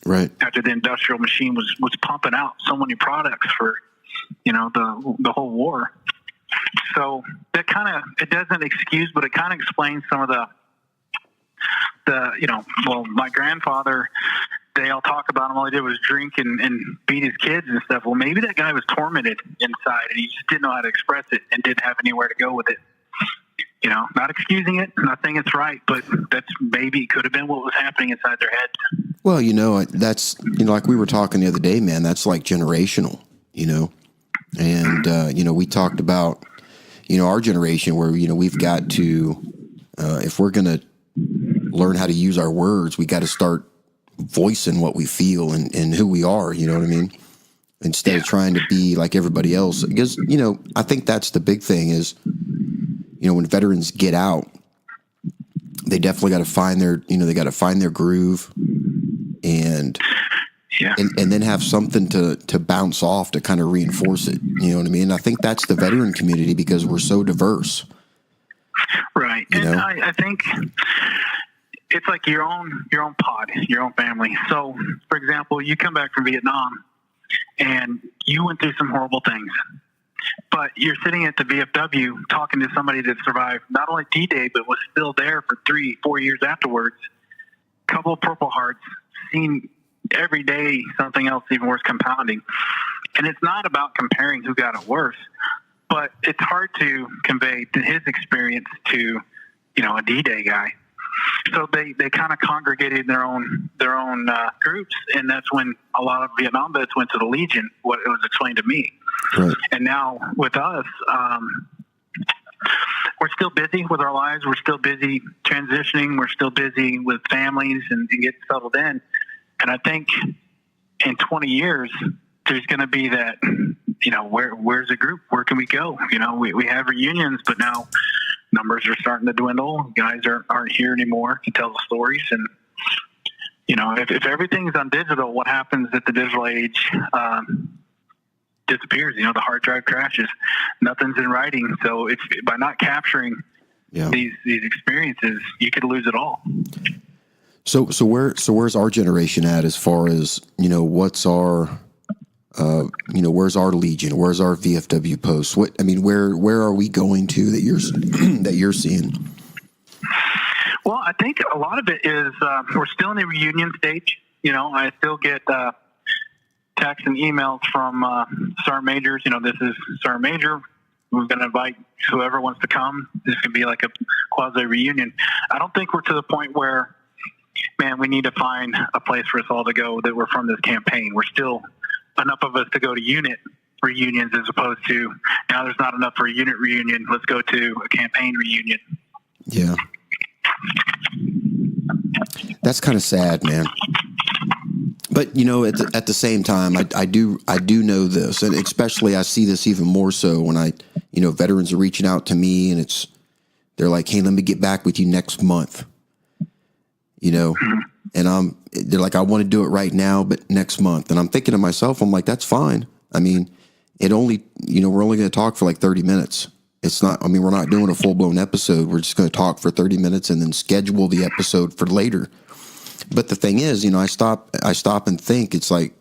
Right. After the industrial machine was pumping out so many products for, the whole war. So that it doesn't excuse, but it kind of explains some of my grandfather, they all talk about him. All he did was drink and beat his kids and stuff. Well, maybe that guy was tormented inside and he just didn't know how to express it and didn't have anywhere to go with it. Not excusing it, not saying it's right, but that's maybe could have been what was happening inside their head. Well, that's, like we were talking the other day, man, that's like generational, and, we talked about, our generation where, we've got to, if we're going to learn how to use our words, we got to start voicing what we feel and who we are, you know what I mean? Instead of trying to be like everybody else. Because, I think that's the big thing is, when veterans get out, they definitely got to find their groove and then have something to bounce off to kind of reinforce it. You know what I mean? I think that's the veteran community because we're so diverse. Right. I think it's like your own pod, your own family. So, for example, you come back from Vietnam and you went through some horrible things. But you're sitting at the VFW talking to somebody that survived not only D-Day, but was still there for 3-4 years afterwards. Couple of Purple Hearts, seen every day something else even worse compounding. And it's not about comparing who got it worse, but it's hard to convey his experience to, a D-Day guy. So they kind of congregated their own groups, and that's when a lot of Vietnam vets went to the Legion. What it was explained to me, right. And now with us, we're still busy with our lives. We're still busy transitioning. We're still busy with families and getting settled in. And I think in 20 years, there's going to be that, where's the group? Where can we go? We have reunions, but now numbers are starting to dwindle. Guys aren't here anymore to tell the stories. And, if everything's on digital, what happens at the digital age disappears. The hard drive crashes. Nothing's in writing. So it's by not capturing these experiences, you could lose it all. So where's our generation at as far as, what's our, where's our Legion? Where's our VFW post? Where are we going to that you're seeing? Well, I think a lot of it is we're still in the reunion stage. I still get texts and emails from Sergeant Majors. This is Sergeant Major. We're going to invite whoever wants to come. This could be like a quasi reunion. I don't think we're to the point where, man, we need to find a place for us all to go that we're from this campaign. We're still enough of us to go to unit reunions as opposed to now there's not enough for a unit reunion. Let's go to a campaign reunion. Yeah. That's kind of sad, man. But at the same time, I do know this, and especially I see this even more so when veterans are reaching out to me, and they're like, "Hey, let me get back with you next month," and they're like, "I want to do it right now, but next month," and I'm thinking to myself, I'm like, "That's fine." I mean, we're only going to talk for like 30 minutes. It's not. We're not doing a full blown episode. We're just going to talk for 30 minutes and then schedule the episode for later. But the thing is, I stop and think it's like,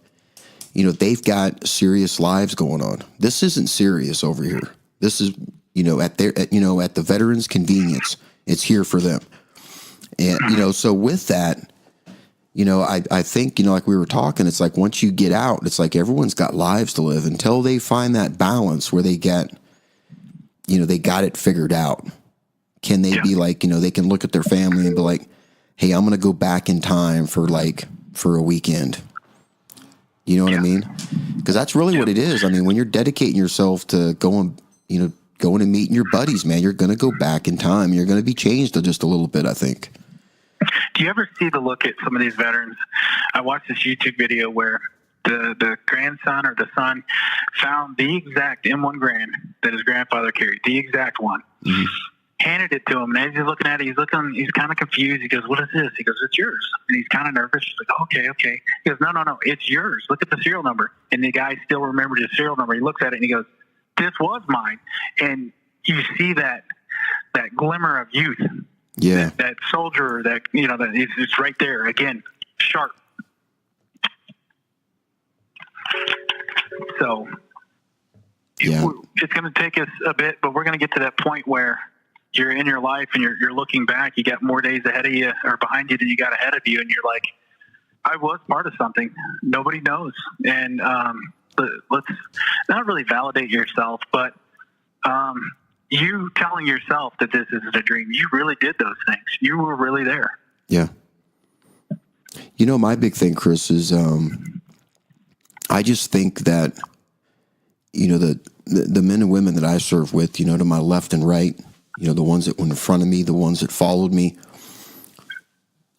they've got serious lives going on. This isn't serious over here. This is, at the veterans' convenience. It's here for them. And, so with that, I think, like we were talking, it's like once you get out, it's like everyone's got lives to live until they find that balance where they get, they got it figured out. Can they be like, they can look at their family and be like, hey, I'm going to go back in time for a weekend. You know what I mean? Because that's really what it is. When you're dedicating yourself to going and meeting your buddies, man, you're going to go back in time. You're going to be changed just a little bit, I think. Do you ever see the look at some of these veterans? I watched this YouTube video where the grandson or the son found the exact M1 Grand that his grandfather carried, the exact one. Mm-hmm. Handed it to him, and as he's looking at it, he's kind of confused. He goes, "What is this?" He goes, "It's yours." And he's kind of nervous. He's like, okay. He goes, No, it's yours. Look at the serial number. And the guy still remembers his serial number. He looks at it and he goes, "This was mine." And you see that glimmer of youth. Yeah. That soldier, that it's right there again, sharp. So it's going to take us a bit, but we're going to get to that point where you're in your life and you're looking back. You got more days ahead of you or behind you than you got ahead of you, and you're like, I was part of something. Nobody knows. And let's not really validate yourself, but you telling yourself that this isn't a dream. You really did those things. You were really there. Yeah. My big thing, Chris, is I just think that the men and women that I serve with, to my left and right, the ones that were in front of me, the ones that followed me,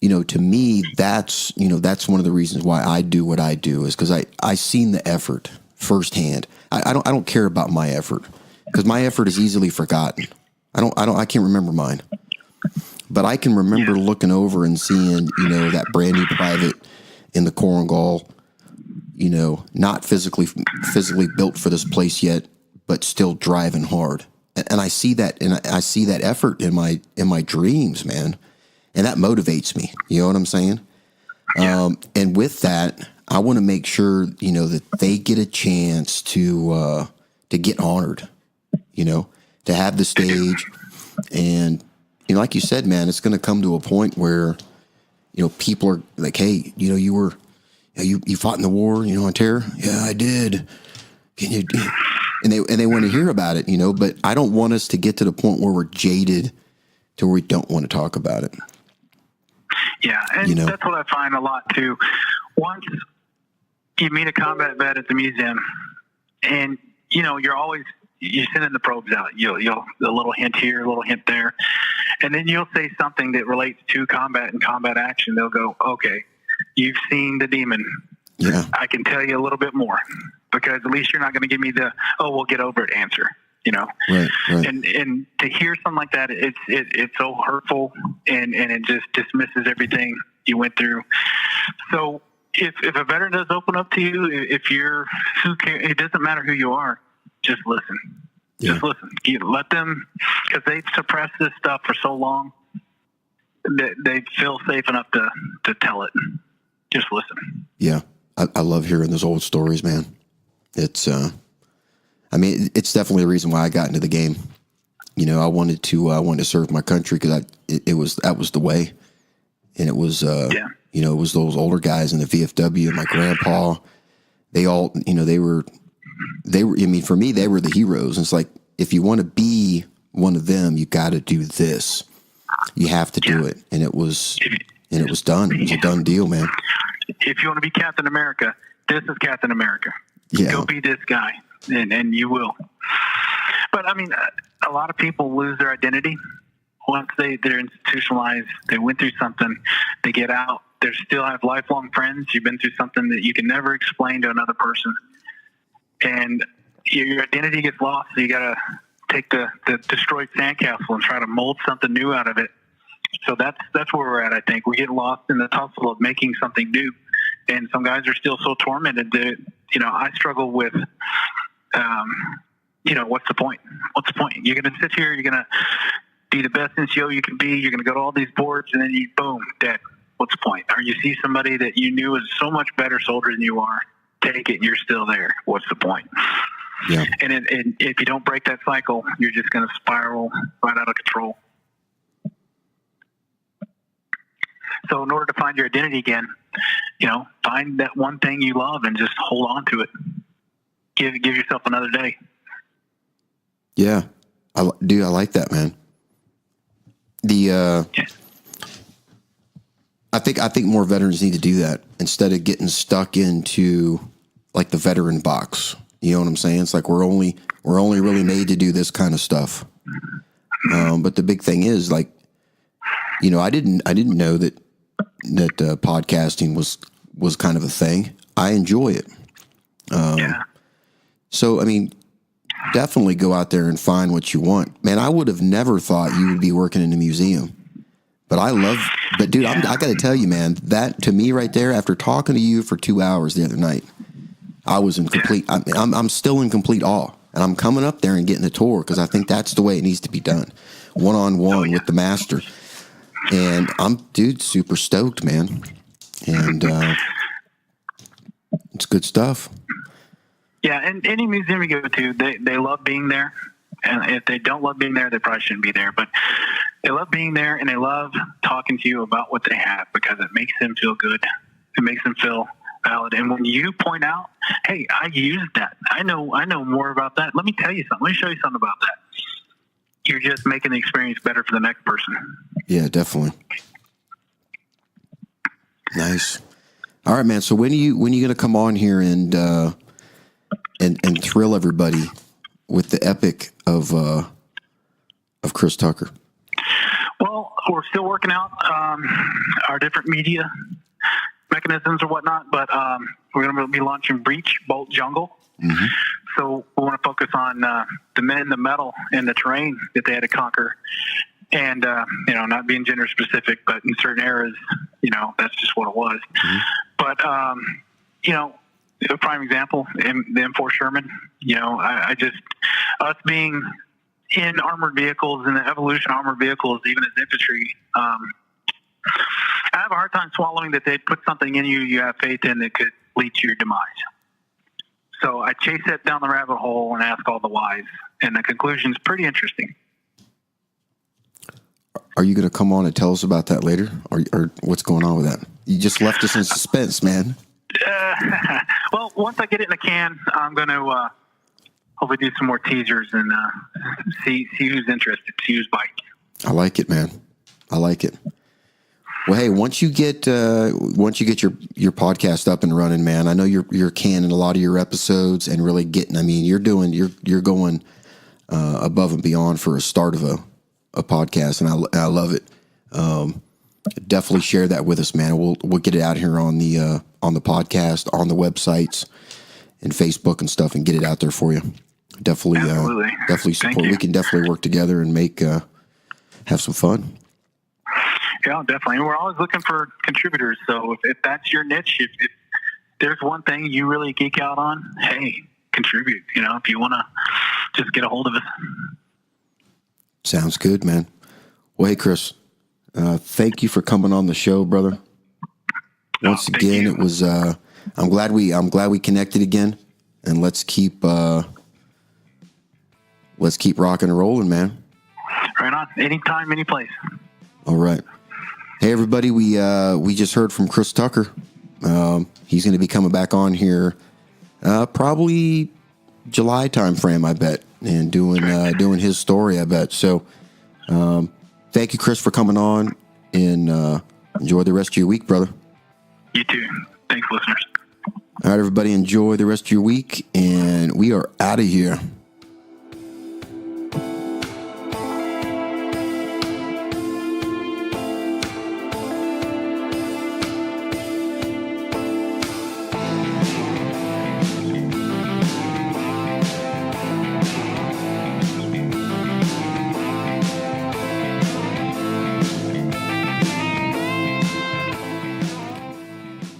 to me, that's one of the reasons why I do what I do is because I seen the effort firsthand. I don't care about my effort because my effort is easily forgotten. I can't remember mine, but I can remember looking over and seeing, that brand new private in the Korengal, not physically built for this place yet, but still driving hard. And I see that, effort in my dreams, man, and that motivates me. You know what I'm saying? Yeah. And with that, I want to make sure that they get a chance to to get honored, to have the stage. And, like you said, man, it's going to come to a point where, people are like, hey, you fought in the war, on terror. Yeah, I did. Can you? And they want to hear about it, but I don't want us to get to the point where we're jaded to where we don't want to talk about it. Yeah. And that's what I find a lot too. Once you meet a combat vet at the museum and, you're sending the probes out, you'll a little hint here, a little hint there. And then you'll say something that relates to combat and combat action. They'll go, okay, you've seen the demon. Yeah. I can tell you a little bit more because at least you're not going to give me the, we'll get over it answer, Right. And to hear something like that, it's so hurtful and it just dismisses everything you went through. So if a veteran does open up to you, if you're, it doesn't matter who you are, just listen. Yeah. Just listen. Let them, because they've suppressed this stuff for so long that they feel safe enough to tell it. Just listen. Yeah. I love hearing those old stories, man. It's, it's definitely the reason why I got into the game. I wanted to serve my country because that was the way. And it was, it was those older guys in the VFW and my grandpa, they all, they were, for me, they were the heroes. And it's like, if you want to be one of them, you got to do this. You have to do it. And it was done. It was a done deal, man. If you want to be Captain America, this is Captain America. Yeah. Go be this guy, and you will. But a lot of people lose their identity once they're institutionalized. They went through something, they get out. They still have lifelong friends. You've been through something that you can never explain to another person, and your identity gets lost. So you got to take the destroyed sandcastle and try to mold something new out of it. So that's where we're at. I think we get lost in the tussle of making something new, and some guys are still so tormented that I struggle with. What's the point? What's the point? You're going to sit here. You're going to be the best NCO you can be. You're going to go to all these boards, and then boom, dead. What's the point? Or you see somebody that you knew is so much better soldier than you are. Take it, and you're still there. What's the point? Yeah. And if you don't break that cycle, you're just going to spiral right out of control. So in order to find your identity again, find that one thing you love and just hold on to it. Give yourself another day. Yeah. I like that, man. I think more veterans need to do that instead of getting stuck into like the veteran box. You know what I'm saying? It's like we're only really made to do this kind of stuff. But the big thing is like, I didn't know that podcasting was kind of a thing. I enjoy it. So, definitely go out there and find what you want, man. I would have never thought you would be working in a museum, but dude, I got to tell you, man, that to me right there, after talking to you for 2 hours the other night, I was in complete, I'm still in complete awe, and I'm coming up there and getting a tour because I think that's the way it needs to be done. One-on-one with the master. And I'm, dude, super stoked, man. And it's good stuff. Yeah, and any museum you go to, they love being there. And if they don't love being there, they probably shouldn't be there. But they love being there, and they love talking to you about what they have because it makes them feel good. It makes them feel valid. And when you point out, hey, I used that. I know more about that. Let me tell you something. Let me show you something about that. You're just making the experience better for the next person. Yeah, definitely. Nice. All right, man. So when are you going to come on here and thrill everybody with the epic of Chris Tucker? Well, we're still working out our different media mechanisms or whatnot, but we're going to be launching Breach Bolt Jungle. Mm-hmm. So we want to focus on the men, the metal, and the terrain that they had to conquer. And, not being gender specific, but in certain eras, that's just what it was. Mm-hmm. But, a prime example, in the M4 Sherman, I just, us being in armored vehicles, in the evolution of armored vehicles, even as infantry, I have a hard time swallowing that they put something in you have faith in that could lead to your demise. So I chase it down the rabbit hole and ask all the whys, and the conclusion's pretty interesting. Are you going to come on and tell us about that later, or what's going on with that? You just left us in suspense, man. Well, once I get it in the can, I'm going to hopefully do some more teasers and see who's interested, see who's bites. I like it, man. I like it. Well, hey, once you get your podcast up and running, man, I know you're canning a lot of your episodes and really getting. I mean, you're going above and beyond for a start of a podcast, and I love it. Definitely share that with us, man. We'll get it out here on the podcast, on the websites, and Facebook and stuff, and get it out there for you. Definitely support. We can definitely work together and have some fun. Yeah, definitely. And we're always looking for contributors. So if that's your niche, if there's one thing you really geek out on, hey, contribute. If you want to just get a hold of us. Sounds good, man. Well, hey, Chris, thank you for coming on the show, brother. Once again, it was. I'm glad we connected again, and let's keep rocking and rolling, man. Right on. Anytime, any place. All right. Hey, everybody, we just heard from Chris Tucker. He's going to be coming back on here probably July time frame, I bet, and doing his story, I bet. So thank you, Chris, for coming on, and enjoy the rest of your week, brother. You too. Thanks, listeners. All right, everybody, enjoy the rest of your week, and we are out of here.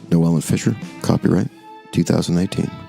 Noell and Fisher, copyright 2018.